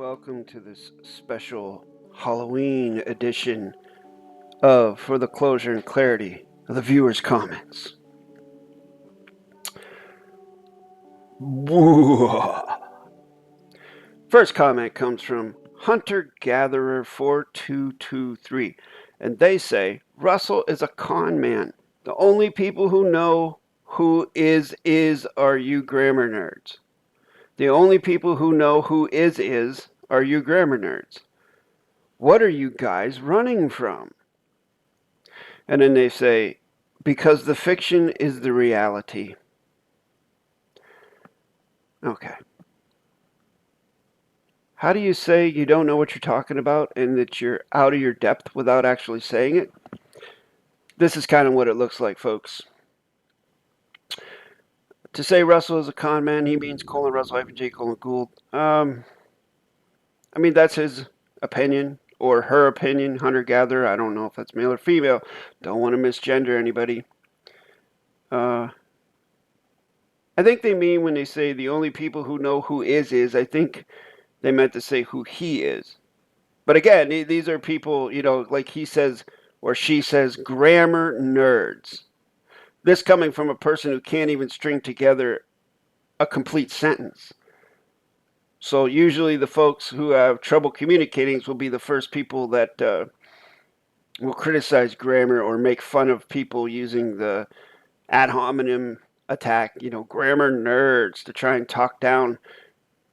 welcome to this special Halloween edition of For the Closure and Clarity of the Viewers' Comments. First comment comes from Hunter Gatherer 4223, and they say, Russell is a con man. The only people who know who is are you grammar nerds. The only people who know who is are you grammar nerds. What are you guys running from? And then they say, because the fiction is the reality. Okay. How do you say you don't know what you're talking about and that you're out of your depth without actually saying it? This is kind of what it looks like, folks. To say Russell is a con man, he means Russell J. Gould. I mean, that's his opinion or her opinion, hunter-gatherer. I don't know if that's male or female. Don't want to misgender anybody. I think they mean when they say the only people who know who is, I think they meant to say who he is. But again, these are people, you know, like he says or she says, grammar nerds. This coming from a person who can't even string together a complete sentence. So usually the folks who have trouble communicating will be the first people that will criticize grammar or make fun of people using the ad hominem attack, you know, grammar nerds, to try and talk down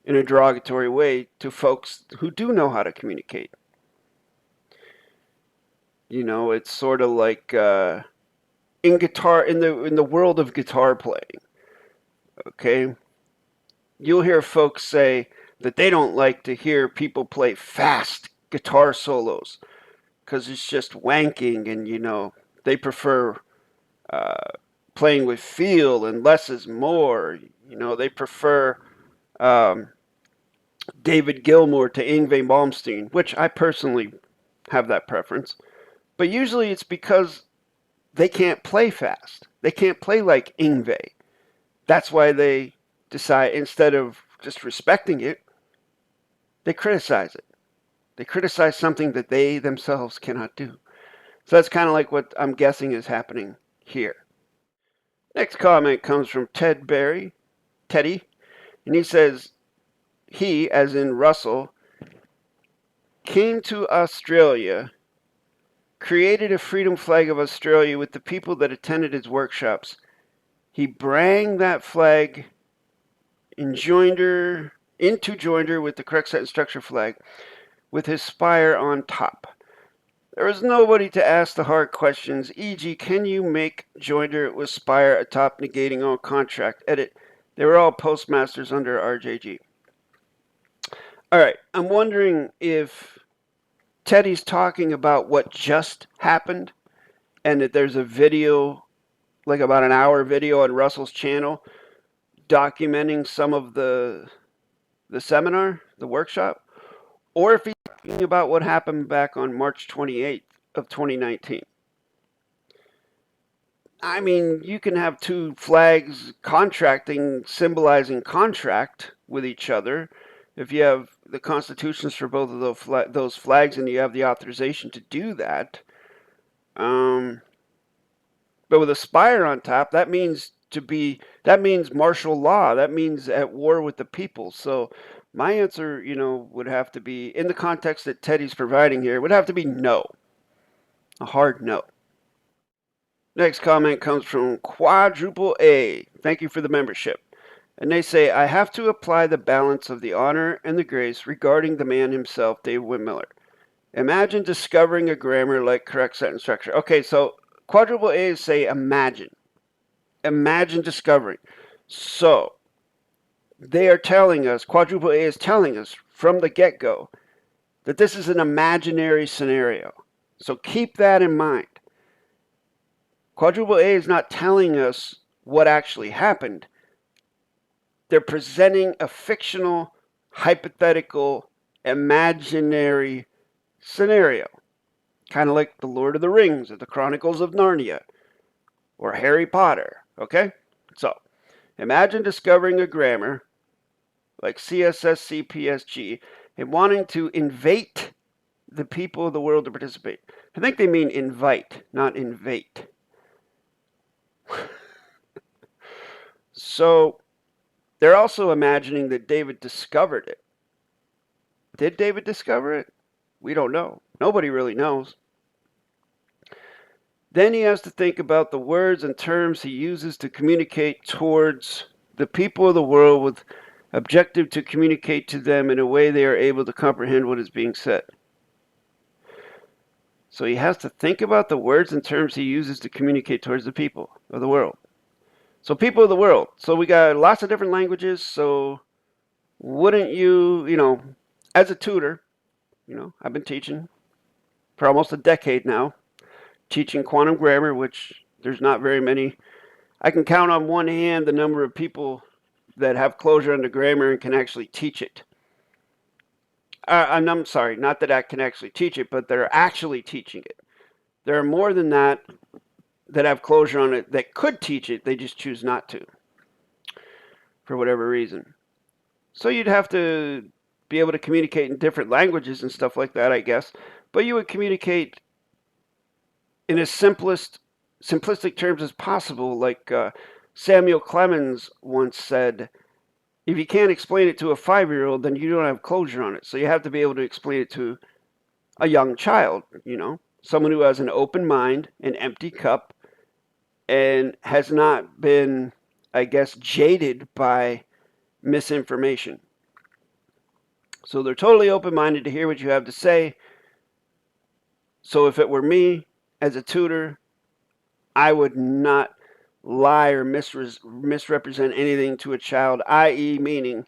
in a derogatory way to folks who do know how to communicate. You know, it's sort of like in the world of guitar playing. Okay, you'll hear folks say that they don't like to hear people play fast guitar solos because it's just wanking, and you know they prefer playing with feel and less is more. You know, they prefer David Gilmour to Yngwie Malmsteen, which I personally have that preference. But usually it's because they can't play fast. They can't play like Yngwie. That's why they decide, instead of just respecting it, they criticize it. They criticize something that they themselves cannot do. So that's kind of like what I'm guessing is happening here. Next comment comes from Teddy, and he says, he, as in Russell, came to Australia, created a freedom flag of Australia with the people that attended his workshops. He brang that flag into joinder with the correct sentence structure flag with his spire on top. There was nobody to ask the hard questions, e.g., can you make joinder with spire atop negating all contract? Edit. They were all postmasters under RJG. All right, I'm wondering if Teddy's talking about what just happened and that there's a video, like about an hour video on Russell's channel documenting some of the seminar, the workshop, or if he's talking about what happened back on March 28th of 2019. I mean, you can have two flags symbolizing contract with each other. If you have the constitutions for both of those flags and you have the authorization to do that. But with a spire on top, that means martial law. That means at war with the people. So my answer, you know, would have to be, in the context that Teddy's providing here, would have to be no. A hard no. Next comment comes from Quadruple A. Thank you for the membership. And they say, I have to apply the balance of the honor and the grace regarding the man himself, David-WYNN Miller. Imagine discovering a grammar like correct sentence structure. Okay, so Quadruple A is say imagine. Imagine discovering. So they are telling us, Quadruple A is telling us from the get-go that this is an imaginary scenario. So keep that in mind. Quadruple A is not telling us what actually happened. They're presenting a fictional, hypothetical, imaginary scenario. Kind of like The Lord of the Rings or The Chronicles of Narnia or Harry Potter. Okay? So, imagine discovering a grammar like CSS, CPSG and wanting to invite the people of the world to participate. I think they mean invite, not invade. So they're also imagining that David discovered it. Did David discover it? We don't know. Nobody really knows. Then he has to think about the words and terms he uses to communicate towards the people of the world with objective to communicate to them in a way they are able to comprehend what is being said. So he has to think about the words and terms he uses to communicate towards the people of the world. So people of the world. So we got lots of different languages. So wouldn't you, as a tutor, I've been teaching for almost a decade now, teaching quantum grammar, which there's not very many. I can count on one hand the number of people that have closure on the grammar and can actually teach it. I'm sorry, not that I can actually teach it, but they're actually teaching it. There are more than that have closure on it that could teach it. They just choose not to for whatever reason. So you'd have to be able to communicate in different languages and stuff like that, I guess. But you would communicate in as simplistic terms as possible, like Samuel Clemens once said, if you can't explain it to a 5-year-old, then you don't have closure on it. So you have to be able to explain it to a young child, someone who has an open mind, an empty cup, and has not been, I guess, jaded by misinformation. So they're totally open-minded to hear what you have to say. So if it were me as a tutor, I would not lie or misrepresent anything to a child, i.e. meaning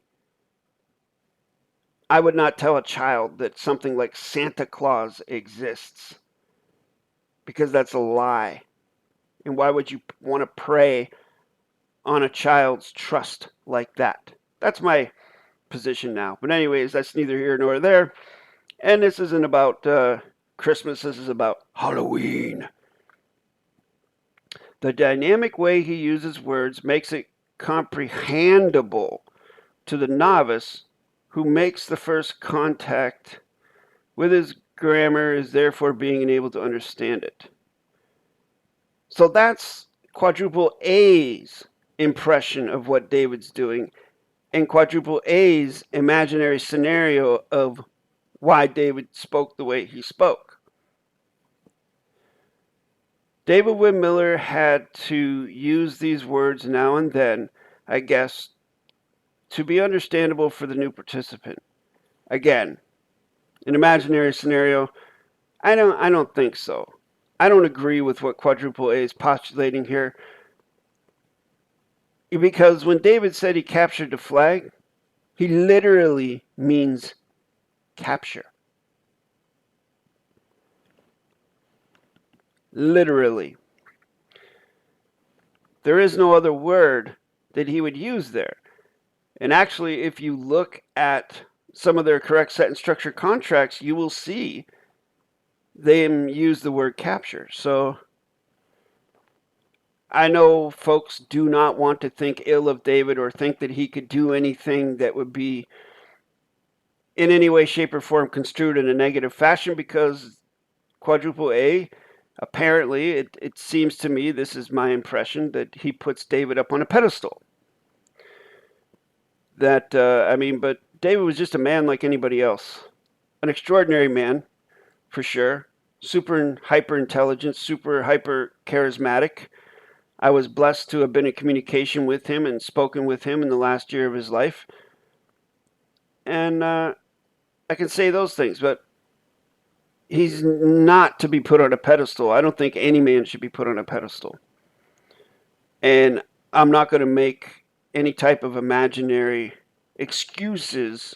I would not tell a child that something like Santa Claus exists, because that's a lie. And why would you want to prey on a child's trust like that? That's my position now. But anyways, that's neither here nor there. And this isn't about Christmas. This is about Halloween. The dynamic way he uses words makes it comprehensible to the novice who makes the first contact with his grammar, is therefore being able to understand it. So that's quadruple A's impression of what David's doing, and quadruple A's imaginary scenario of why David spoke the way he spoke. David-WYNN Miller had to use these words now and then, I guess, to be understandable for the new participant. Again, an imaginary scenario, I don't think so. I don't agree with what quadruple A is postulating here. Because when David said he captured the flag, he literally means capture. Literally. There is no other word that he would use there. And actually, if you look at some of their correct sentence structure contracts, you will see them use the word capture. So I know folks do not want to think ill of David or think that he could do anything that would be in any way, shape, or form construed in a negative fashion, because quadruple A, apparently, it seems to me, this is my impression, that he puts David up on a pedestal. But David was just a man like anybody else. An extraordinary man, for sure. Super and hyper intelligent, super hyper charismatic. I was blessed to have been in communication with him and spoken with him in the last year of his life. And I can say those things, but he's not to be put on a pedestal. I don't think any man should be put on a pedestal. And I'm not going to make any type of imaginary excuses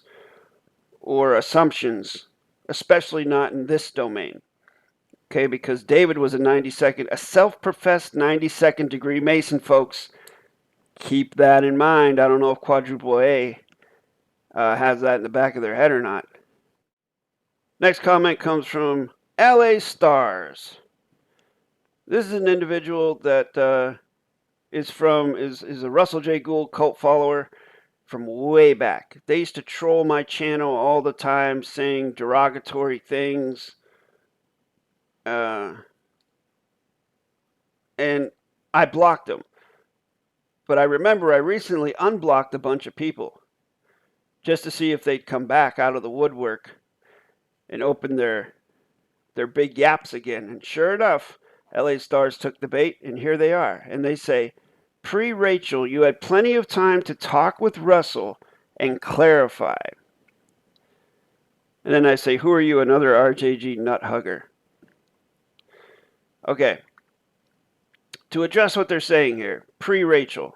or assumptions, especially not in this domain. Okay, because David was a self-professed 92nd degree Mason, folks. Keep that in mind. I don't know if quadruple A has that in the back of their head or not. Next comment comes from LA Stars. This is an individual that is a Russell J. Gould cult follower from way back. They used to troll my channel all the time, saying derogatory things. And I blocked them. But I remember I recently unblocked a bunch of people just to see if they'd come back out of the woodwork and open their big yaps again. And sure enough, LA Stars took the bait, and here they are. And they say, pre-Rachel, you had plenty of time to talk with Russell and clarify. And then I say, who are you, another RJG nut hugger? Okay. To address what they're saying here, pre-Rachel.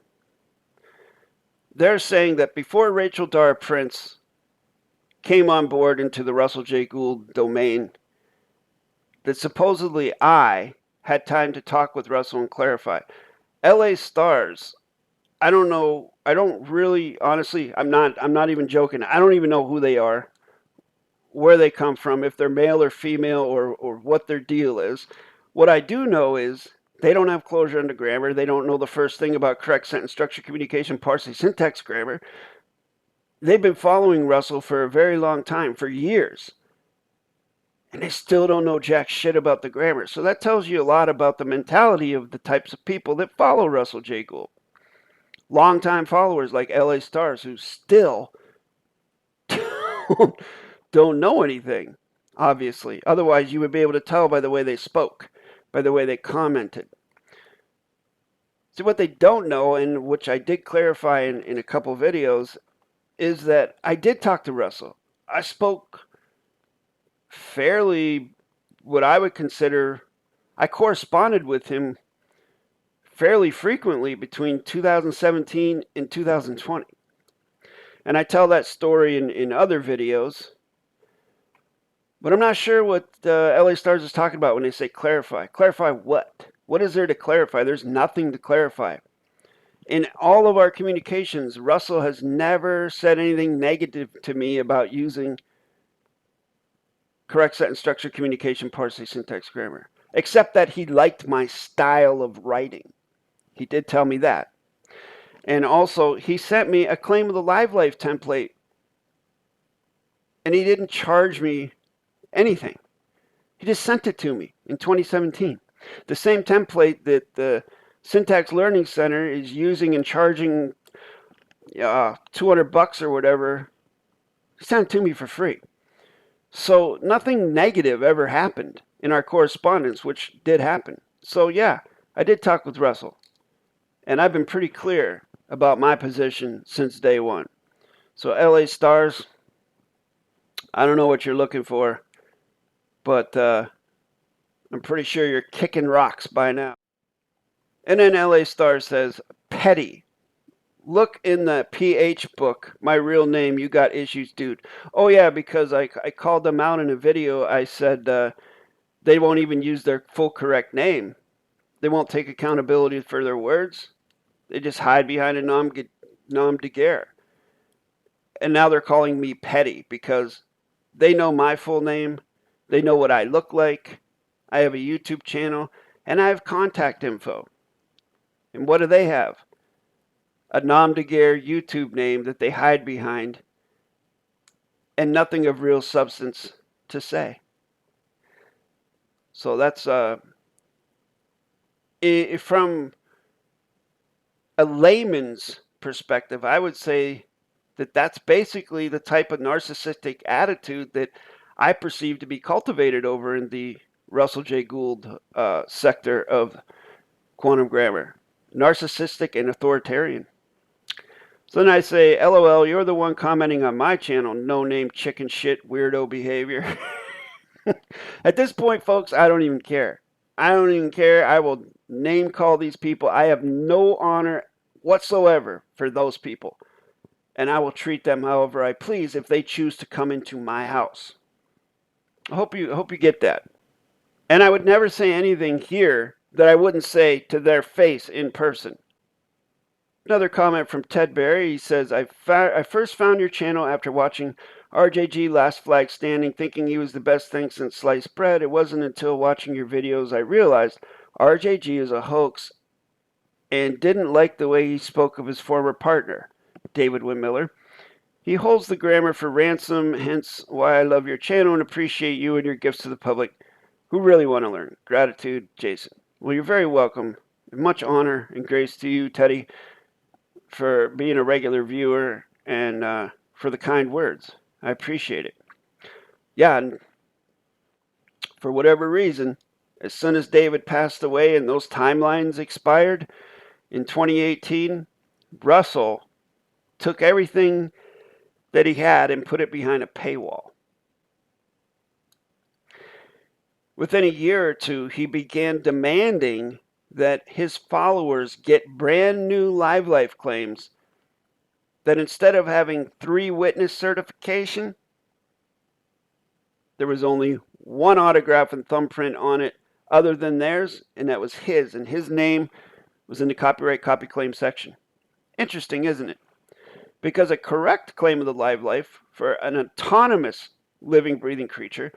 They're saying that before Rachel Dara Prince came on board into the Russell J. Gould domain, that supposedly I had time to talk with Russell and clarify. LA Stars, I don't know, I don't really, honestly, I'm not even joking. I don't even know who they are, where they come from, if they're male or female, or what their deal is. What I do know is they don't have closure under grammar. They don't know the first thing about correct sentence structure, communication, parsing, syntax, grammar. They've been following Russell for a very long time, for years. And they still don't know jack shit about the grammar. So that tells you a lot about the mentality of the types of people that follow Russell J. Gould. Longtime followers like LA Stars who still don't know anything, obviously. Otherwise, you would be able to tell by the way they spoke, by the way they commented. So what they don't know, and which I did clarify in a couple videos, is that I did talk to Russell. I spoke fairly, what I would consider, I corresponded with him fairly frequently between 2017 and 2020. And I tell that story in other videos. But I'm not sure what LA Stars is talking about when they say clarify. Clarify what? What is there to clarify? There's nothing to clarify. In all of our communications, Russell has never said anything negative to me about using correct sentence structure, communication, parsing, syntax, grammar. Except that he liked my style of writing. He did tell me that. And also, he sent me a Claim of the Live Life template. And he didn't charge me anything. He just sent it to me in 2017. The same template that the Syntax Learning Center is using and charging $200 or whatever. He sent it to me for free. So nothing negative ever happened in our correspondence, which did happen. So yeah, I did talk with Russell. And I've been pretty clear about my position since day one. So LA Stars, I don't know what you're looking for, but I'm pretty sure you're kicking rocks by now. And then LA Stars says, petty. Look in the PH book, my real name, you got issues, dude. Oh yeah, because I called them out in a video. I said they won't even use their full correct name. They won't take accountability for their words. They just hide behind a nom de guerre. And now they're calling me petty because they know my full name. They know what I look like. I have a YouTube channel. And I have contact info. And what do they have? A nom de guerre YouTube name that they hide behind. And nothing of real substance to say. So that's from a layman's perspective, I would say that that's basically the type of narcissistic attitude that I perceive to be cultivated over in the Russell J. Gould sector of quantum grammar. Narcissistic and authoritarian. So then I say, LOL, you're the one commenting on my channel, no-name chicken shit weirdo behavior. At this point, folks, I don't even care. I don't even care. I will name call these people. I have no honor whatsoever for those people. And I will treat them however I please if they choose to come into my house. I hope you get that. And I would never say anything here that I wouldn't say to their face in person. Another comment from Ted Berry. He says, I first found your channel after watching RJG Last Flag Standing, thinking he was the best thing since sliced bread. It wasn't until watching your videos I realized RJG is a hoax and didn't like the way he spoke of his former partner. David-WYNN Miller. He holds the grammar for ransom, hence why I love your channel and appreciate you and your gifts to the public who really want to learn. Gratitude, Jason. Well, you're very welcome. Much honor and grace to you, Teddy, for being a regular viewer and for the kind words. I appreciate it. Yeah, and for whatever reason, as soon as David passed away and those timelines expired in 2018, Russell took everything that he had and put it behind a paywall. Within a year or two, he began demanding that his followers get brand new live life claims that instead of having 3 witness certification, there was only 1 autograph and thumbprint on it other than theirs, and that was his, and his name was in the copyright copy claim section. Interesting, isn't it? Because a correct claim of the live life for an autonomous living, breathing creature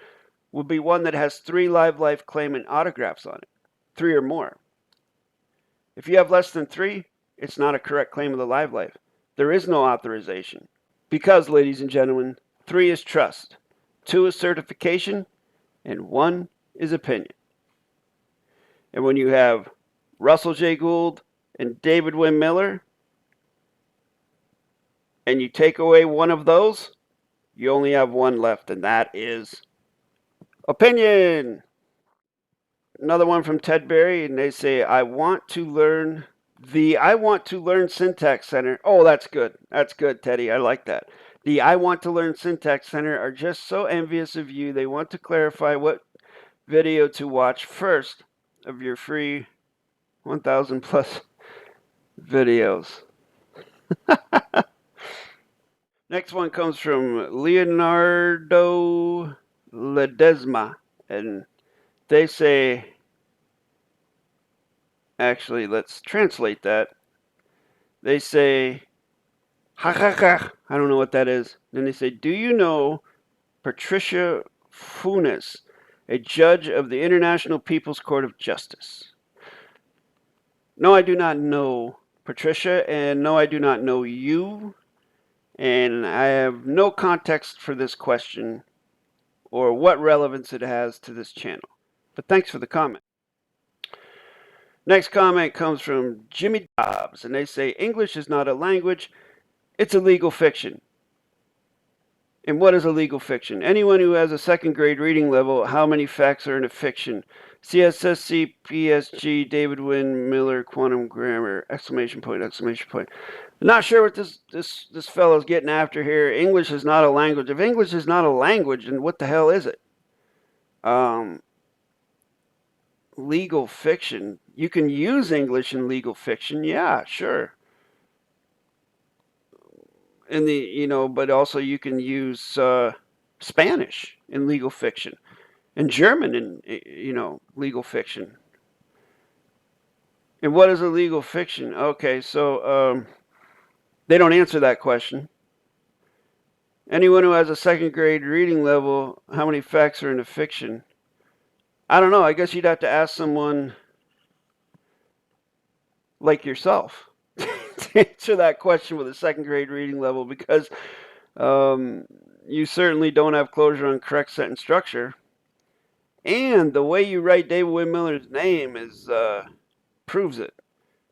would be one that has 3 live life claimant autographs on it, 3 or more. If you have less than 3, it's not a correct claim of the live life. There is no authorization. Because, ladies and gentlemen, 3 is trust, 2 is certification, and 1 is opinion. And when you have Russell J. Gould and David-WYNN Miller, and you take away one of those, you only have 1 left, and that is opinion. Another one from Ted Berry, and they say, I want to learn Syntax Center. Oh, that's good. That's good, Teddy. I like that. The I Want to Learn Syntax Center are just so envious of you. They want to clarify what video to watch first of your free 1,000 plus videos. Next one comes from Leonardo Ledesma, and they say, actually, let's translate that. They say, ha ha ha, I don't know what that is. Then they say, do you know Patricia Funes, a judge of the International People's Court of Justice? No, I do not know Patricia, and no, I do not know you. And I have no context for this question or what relevance it has to this channel. But thanks for the comment. Next comment comes from Jimmy Dobbs, and they say, English is not a language, it's a legal fiction. And what is a legal fiction? Anyone who has a 2nd grade reading level, how many facts are in a fiction? CSSC, PSG, David-WYNN Miller, Quantum Grammar, exclamation point, exclamation point. I'm not sure what this fellow's getting after here. English is not a language. If English is not a language, then what the hell is it? Legal fiction. You can use English in legal fiction. Yeah, sure. In the, but also you can use Spanish in legal fiction and German in, legal fiction. And what is a legal fiction? Okay, so they don't answer that question. Anyone who has a 2nd grade reading level, how many facts are in a fiction? I don't know. I guess you'd have to ask someone like yourself to answer that question with a 2nd grade reading level, because you certainly don't have closure on correct sentence structure. And the way you write David-WYNN Miller's name is proves it,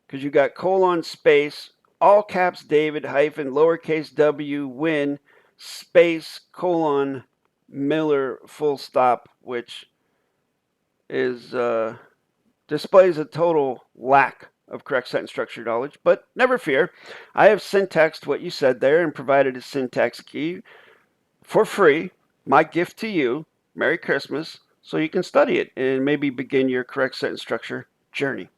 because you got colon space, all caps David hyphen lowercase w Wynn space colon Miller full stop, which is displays a total lack of correct sentence structure knowledge. But never fear, I have syntaxed what you said there and provided a syntax key for free. My gift to you, Merry Christmas, so you can study it and maybe begin your correct sentence structure journey.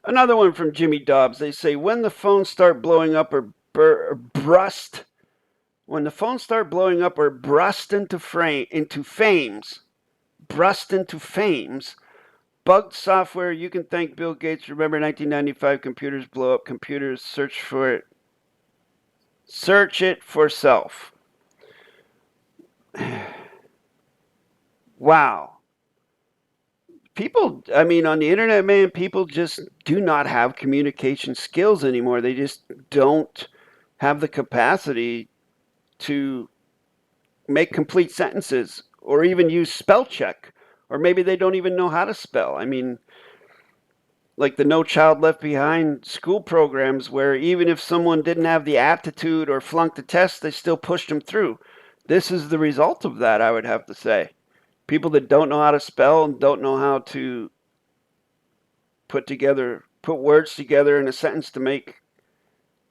Another one from Jimmy Dobbs. They say, when the phones start blowing up or burst, when the phones start blowing up or burst into fames, bugged software, you can thank Bill Gates. Remember 1995, computers blow up, computers search for it. Search it for self. Wow. people, I mean, on the internet, man, people just do not have communication skills anymore. They just don't have the capacity to make complete sentences or even use spell check. Or maybe they don't even know how to spell. I mean, like the No Child Left Behind school programs where even if someone didn't have the aptitude or flunked the test, they still pushed them through. This is the result of that, I would have to say. People that don't know how to spell and don't know how to put words together in a sentence to make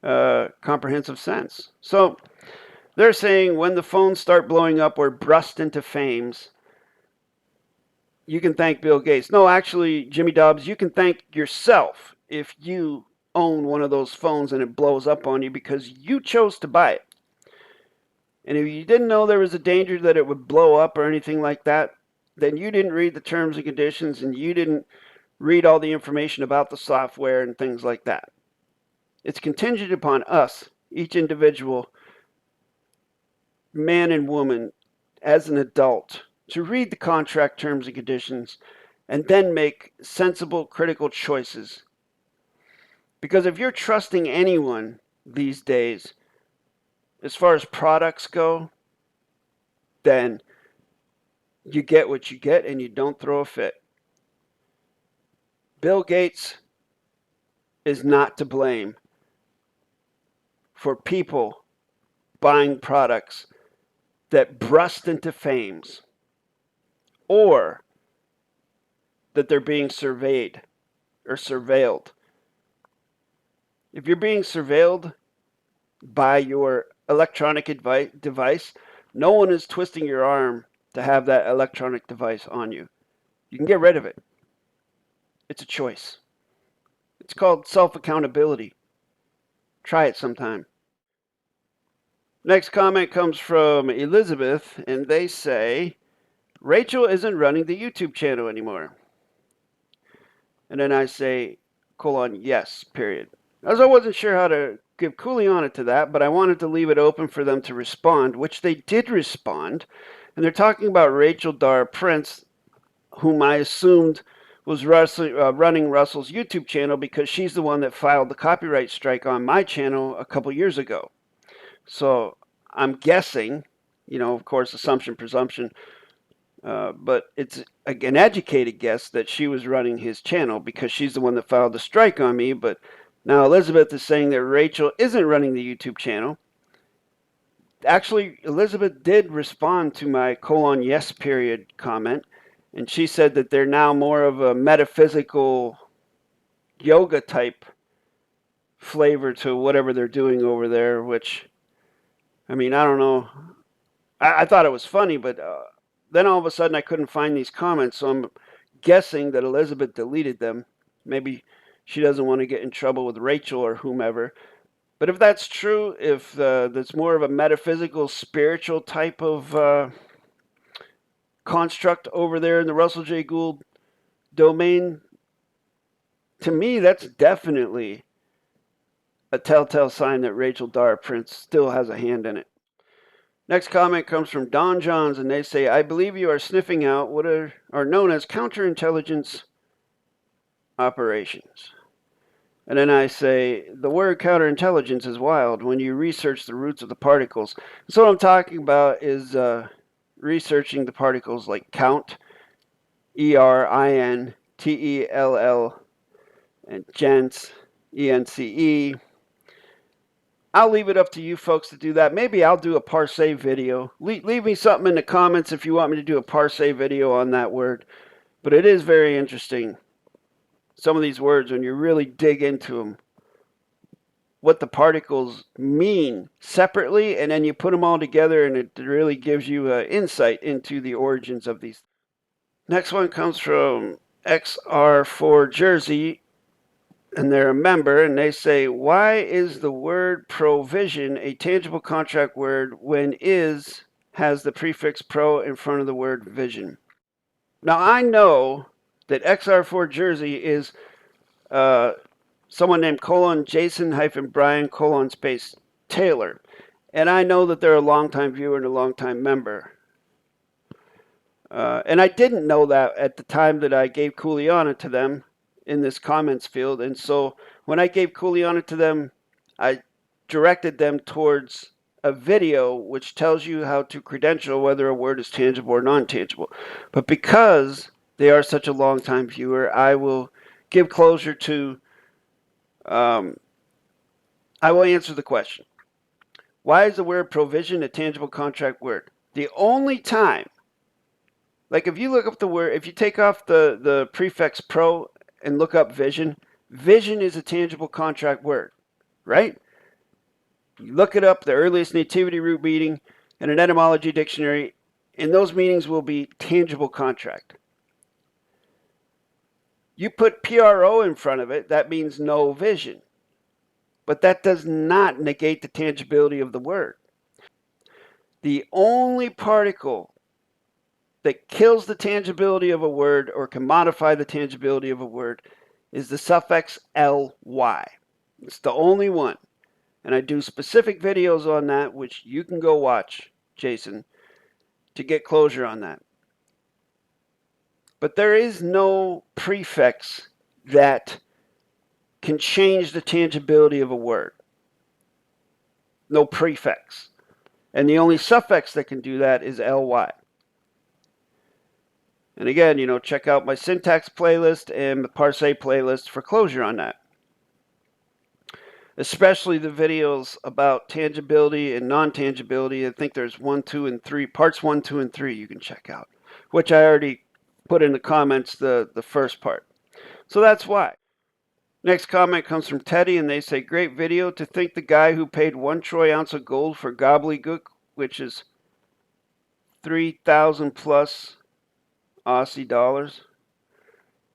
comprehensive sense. So they're saying when the phones start blowing up or burst into flames, you can thank Bill Gates. No, actually, Jimmy Dobbs, you can thank yourself if you own one of those phones and it blows up on you because you chose to buy it. And if you didn't know there was a danger that it would blow up or anything like that, then you didn't read the terms and conditions and you didn't read all the information about the software and things like that. It's contingent upon us, each individual, man and woman, as an adult, to read the contract terms and conditions and then make sensible, critical choices. Because if you're trusting anyone these days, as far as products go, then you get what you get and you don't throw a fit. Bill Gates is not to blame for people buying products that burst into flames or that they're being surveyed or surveilled. If you're being surveilled by your electronic device, no one is twisting your arm to have that electronic device on you. You can get rid of it. It's a choice. It's called self-accountability. Try it sometime. Next comment comes from Elizabeth, and they say, Rachel isn't running the YouTube channel anymore. And then I say, yes, period. As I wasn't sure how to give Kuliana to that, but I wanted to leave it open for them to respond, which they did respond. And they're talking about Rachel Dar Prince, whom I assumed was running Russell's YouTube channel because she's the one that filed the copyright strike on my channel a couple years ago. So I'm guessing, of course, assumption, presumption, but it's an educated guess that she was running his channel because she's the one that filed the strike on me. But now Elizabeth is saying that Rachel isn't running the YouTube channel. Actually, Elizabeth did respond to my yes, period comment, and she said that they're now more of a metaphysical yoga type flavor to whatever they're doing over there, which, I mean, I don't know. I thought it was funny, but then all of a sudden I couldn't find these comments, so I'm guessing that Elizabeth deleted them. Maybe she doesn't want to get in trouble with Rachel or whomever. But if that's true, if that's more of a metaphysical, spiritual type of construct over there in the Russell J. Gould domain, to me, that's definitely a telltale sign that Rachel Dar Prince still has a hand in it. Next comment comes from Don Johns, and they say, I believe you are sniffing out what are known as counterintelligence operations. And then I say, the word counterintelligence is wild when you research the roots of the particles. So what I'm talking about is researching the particles like count, E-R-I-N-T-E-L-L, and gents, E-N-C-E. I'll leave it up to you folks to do that. Maybe I'll do a PARSE video. Leave me something in the comments if you want me to do a PARSE video on that word. But it is very interesting. Some of these words, when you really dig into them, what the particles mean separately, and then you put them all together, and it really gives you insight into the origins of these. Next one comes from XR4 Jersey, and they're a member, and they say, why is the word provision a tangible contract word when is has the prefix pro in front of the word vision? Now, I know that XR4 Jersey is someone named Jason-Brian : Taylor. And I know that they're a longtime viewer and a longtime member. And I didn't know that at the time that I gave Kuleana to them in this comments field. And so when I gave Kuleana to them, I directed them towards a video which tells you how to credential whether a word is tangible or non-tangible. But because they are such a long-time viewer, I will give closure to, I will answer the question. Why is the word provision a tangible contract word? The only time, like if you look up the word, if you take off the prefix pro and look up vision, vision is a tangible contract word, right? You look it up, the earliest nativity root meaning and an etymology dictionary, and those meanings will be tangible contract. You put PRO in front of it, that means no vision. But that does not negate the tangibility of the word. The only particle that kills the tangibility of a word or can modify the tangibility of a word is the suffix ly. It's the only one. And I do specific videos on that, which you can go watch, Jason, to get closure on that. But there is no prefix that can change the tangibility of a word. No prefix. And the only suffix that can do that is ly. And again, check out my syntax playlist and the PARSE playlist for closure on that. Especially the videos about tangibility and non-tangibility. I think there's 1, 2, and 3, parts 1, 2, and 3 you can check out, which I already put in the comments the first part. So that's why. Next comment comes from Teddy, and they say, great video. To think the guy who paid 1 troy ounce of gold for gobbledygook, which is 3,000 plus Aussie dollars.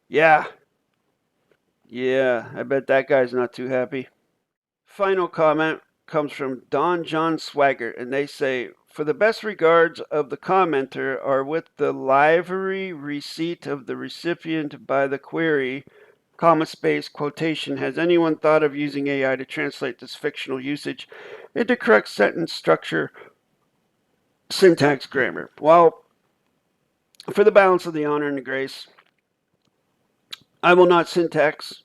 Yeah, I bet that guy's not too happy. Final comment comes from Don John Swagger, and they say, for the best regards of the commenter are with the livery receipt of the recipient by the query, comma space quotation, has anyone thought of using AI to translate this fictional usage into correct sentence structure, syntax, grammar? Well, for the balance of the honor and the grace, I will not syntax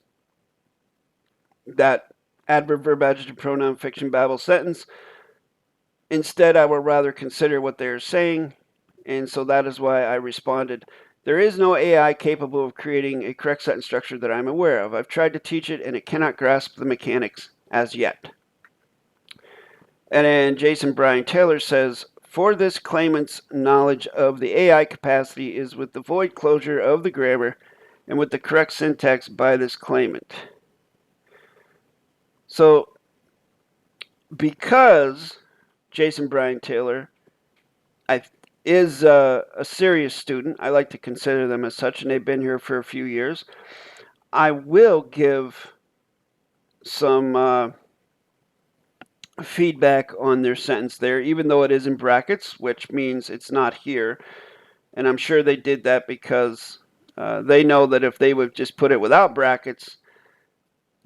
that adverb, verb, adjective, pronoun, fiction, babble sentence. Instead, I will rather consider what they are saying, and so that is why I responded. There is no AI capable of creating a correct sentence structure that I'm aware of. I've tried to teach it, and it cannot grasp the mechanics as yet. And then Jason Brian Taylor says, for this claimant's knowledge of the AI capacity is with the void closure of the grammar and with the correct syntax by this claimant. So, because Jason Brian Taylor is a serious student, I like to consider them as such, and they've been here for a few years, I will give some feedback on their sentence there, even though it is in brackets, which means it's not here. And I'm sure they did that because they know that if they would just put it without brackets,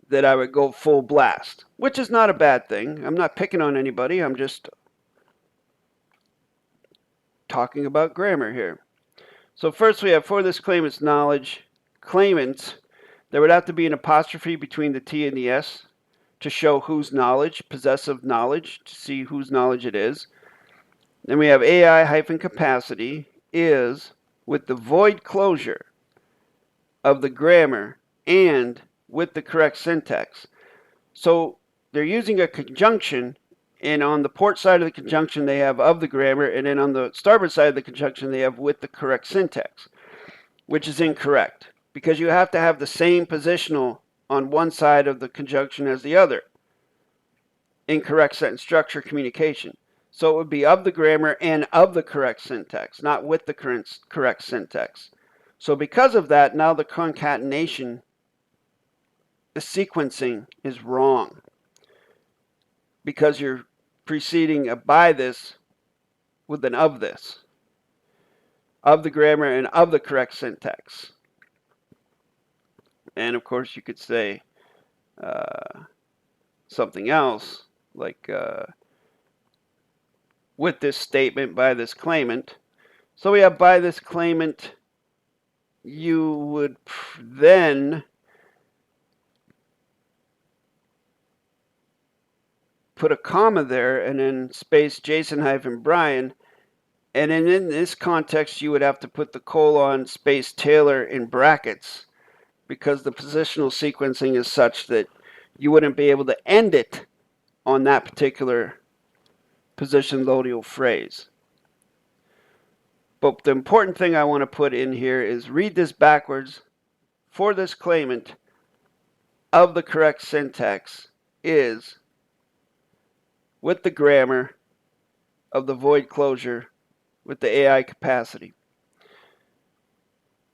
that I would go full blast, which is not a bad thing. I'm not picking on anybody. I'm just talking about grammar here. So first we have, for this claimant's knowledge, claimants, there would have to be an apostrophe between the T and the S to show whose knowledge, possessive knowledge, to see whose knowledge it is. Then we have AI-capacity is with the void closure of the grammar and with the correct syntax. So they're using a conjunction, and on the port side of the conjunction they have of the grammar, and then on the starboard side of the conjunction they have with the correct syntax, which is incorrect because you have to have the same positional on one side of the conjunction as the other. Incorrect sentence structure communication. So it would be of the grammar and of the correct syntax, not with the correct syntax. So because of that, now the concatenation, the sequencing is wrong because you're preceding a by this with an of this, of the grammar and of the correct syntax. And of course you could say something else like with this statement by this claimant. So we have by this claimant, you would then put a comma there and then space Jason-Brian. And then in this context, you would have to put the colon space Taylor in brackets because the positional sequencing is such that you wouldn't be able to end it on that particular position loadial phrase. But the important thing I want to put in here is read this backwards. For this claimant, of the correct syntax is with the grammar of the void closure with the AI capacity.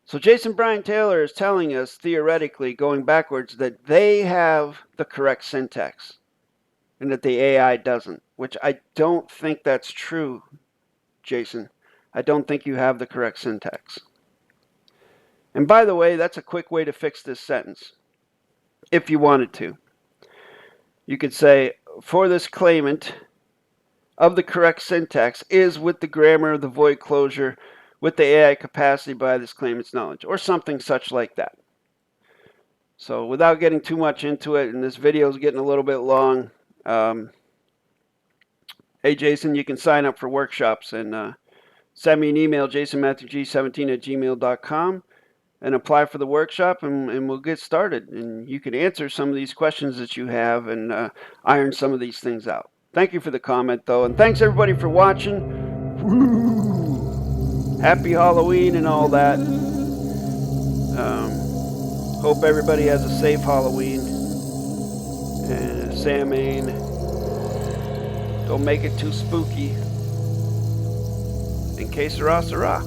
So Jason Brian Taylor is telling us, theoretically, going backwards, that they have the correct syntax and that the AI doesn't, which I don't think that's true, Jason. I don't think you have the correct syntax. And by the way, that's a quick way to fix this sentence, if you wanted to. You could say, for this claimant, of the correct syntax is with the grammar of the void closure with the AI capacity by this claimant's knowledge, or something such like that. So without getting too much into it, and this video is getting a little bit long, hey Jason, you can sign up for workshops and send me an email, jasonmatthewg17@gmail.com, and apply for the workshop, and we'll get started. And you can answer some of these questions that you have and iron some of these things out. Thank you for the comment, though, and thanks everybody for watching. Woo! Happy Halloween and all that. Hope everybody has a safe Halloween and Samhain. Don't make it too spooky. And que sera, sera.